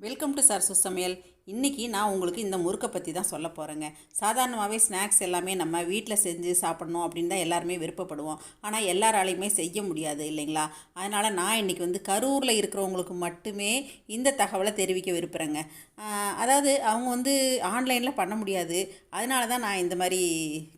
Welcome to Sarasu சமையல். இன்றைக்கி நான் உங்களுக்கு இந்த முறுக்கை பற்றி தான் சொல்ல போகிறேங்க. சாதாரணமாகவே ஸ்நாக்ஸ் எல்லாமே நம்ம வீட்டில் செஞ்சு சாப்பிடணும் அப்படின்னு தான் எல்லாருமே விருப்பப்படுவோம். ஆனால் எல்லாராலையுமே செய்ய முடியாது இல்லைங்களா? அதனால் நான் இன்றைக்கி கரூரில் இருக்கிறவங்களுக்கு மட்டுமே இந்த தகவலை தெரிவிக்க விரும்புகிறேங்க. அதாவது அவங்க ஆன்லைனில் பண்ண முடியாது. அதனால தான் நான் இந்த மாதிரி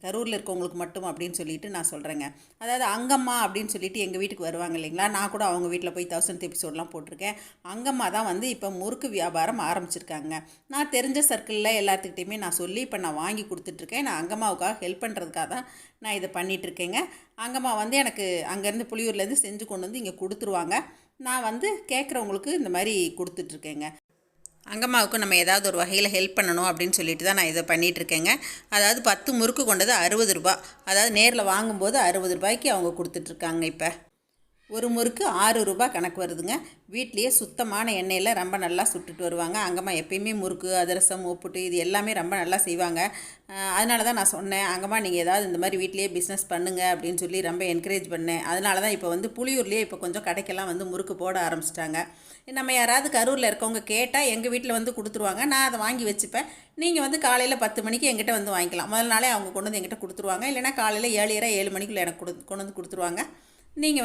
கரூரில் இருக்கவங்களுக்கு மட்டும் அப்படின்னு சொல்லிட்டு நான் சொல்கிறேங்க. அதாவது அங்கம்மா அப்படின்னு சொல்லிட்டு எங்கள் வீட்டுக்கு வருவாங்க இல்லைங்களா? நான் கூட அவங்க வீட்டில் போய் 1000th எபிசோடெலாம் போட்டிருக்கேன். அங்கம்மா தான் இப்போ முறுக்கு வியாபாரம் ஆரம்பிச்சிருக்காங்க. நான் தெரிஞ்ச சர்க்கிளில் எல்லாத்துக்கிட்டையுமே நான் சொல்லி இப்போ நான் வாங்கி கொடுத்துட்ருக்கேன். நான் அங்கம்மாவுக்காக ஹெல்ப் பண்ணுறதுக்காக தான் நான் இதை பண்ணிகிட்ருக்கேங்க. அங்கம்மா அன்னைக்கு அங்கேருந்து புளியூர்லேருந்து செஞ்சு கொண்டு வந்து இங்கே கொடுத்துருவாங்க. நான் கேட்குறவங்களுக்கு இந்த மாதிரி கொடுத்துட்ருக்கேங்க. அங்கம்மாவுக்கு நம்ம ஏதாவது ஒரு வகையில் ஹெல்ப் பண்ணணும் அப்படின்னு சொல்லிட்டு தான் நான் இதை பண்ணிகிட்ருக்கேங்க. அதாவது 10 முறுக்கு கொண்டது 60 ரூபா. அதாவது நேரில் வாங்கும்போது 60 ரூபாய்க்கு அவங்க கொடுத்துட்ருக்காங்க. இப்போ ஒரு முறுக்கு 6 ரூபா கணக்கு வருதுங்க. வீட்லேயே சுத்தமான எண்ணெயில் ரொம்ப நல்லா சுட்டுட்டு வருவாங்க. அங்கம்மா எப்பயுமே முறுக்கு, அதிரசம், ஒப்புட்டு இது எல்லாமே ரொம்ப நல்லா செய்வாங்க. அதனால தான் நான் சொன்னேன், அங்கம்மா நீங்கள் ஏதாவது இந்த மாதிரி வீட்லேயே பிஸ்னஸ் பண்ணுங்கள் அப்படின்னு சொல்லி ரொம்ப என்கரேஜ் பண்ணேன். அதனால தான் இப்போ புளியூர்லேயே இப்போ கொஞ்சம் கடைக்கெல்லாம் முறுக்கு போட ஆரம்பிச்சிட்டாங்க. நம்ம யாராவது கரூரில் இருக்கவங்க கேட்டால் எங்கள் வீட்டில் கொடுத்துருவாங்க. நான் அதை வாங்கி வச்சுப்பேன். நீங்கள் காலையில் 10 மணிக்கு எங்கிட்ட வாங்கிக்கலாம். முதல் நாளே அவங்க கொண்டு வந்து எங்கிட்ட கொடுத்துருவாங்க. இல்லைனா காலையில் 7 மணிக்குள்ளே எனக்கு கொண்டு வந்து கொடுத்துருவாங்க. நீங்கள்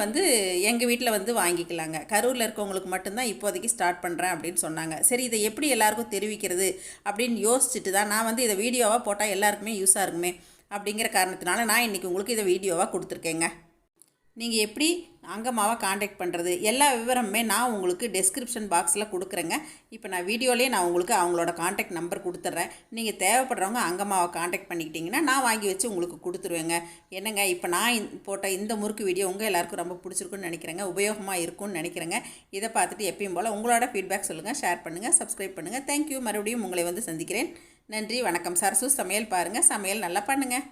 எங்கள் வீட்டில் வாங்கிக்கலாங்க. கரூரில் இருக்கவங்களுக்கு மட்டும்தான் இப்போதைக்கு ஸ்டார்ட் பண்ணுறேன் அப்படின்னு சொன்னாங்க. சரி, இதை எப்படி எல்லாருக்கும் தெரிவிக்கிறது அப்படின்னு யோசிச்சுட்டு தான் நான் இதை வீடியோவாக போட்டால் எல்லாருக்குமே யூஸாக இருக்குமே அப்படிங்கிற காரணத்தினால நான் இன்றைக்கி உங்களுக்கு இதை வீடியோவாக கொடுத்துருக்கேங்க. நீங்கள் எப்படி அங்கம்மாவை காண்டாக்ட் பண்ணுறது எல்லா விவரமுமே நான் உங்களுக்கு டெஸ்கிரிப்ஷன் பாக்ஸில் கொடுக்குறேங்க. இப்போ நான் வீடியோலேயே நான் உங்களுக்கு அவங்களோட காண்டாக்ட் நம்பர் கொடுத்துட்றேன். நீங்கள் தேவைப்படுறவங்க அங்கம்மாவை காண்டாக்ட் பண்ணிக்கிட்டிங்கன்னா நான் வாங்கி வச்சு உங்களுக்கு கொடுத்துருவேங்க. என்னங்க, இப்போ நான் போட்ட இந்த முறுக்கு வீடியோ உங்கள் எல்லாருக்கும் ரொம்ப பிடிச்சிருக்குன்னு நினைக்கிறேங்க. உபயோகமாக இருக்கும்னு நினைக்கிறேங்க. இதை பார்த்துட்டு எப்பயும் போல் உங்களோட ஃபீட்பேக் சொல்லுங்கள், ஷேர் பண்ணுங்கள், சப்ஸ்கிரைப் பண்ணுங்கள். தேங்க்யூ. மறுபடியும் உங்களை சந்திக்கிறேன். நன்றி, வணக்கம். சரசு சமையல் பாருங்கள், சமையல் நல்லா பண்ணுங்கள்.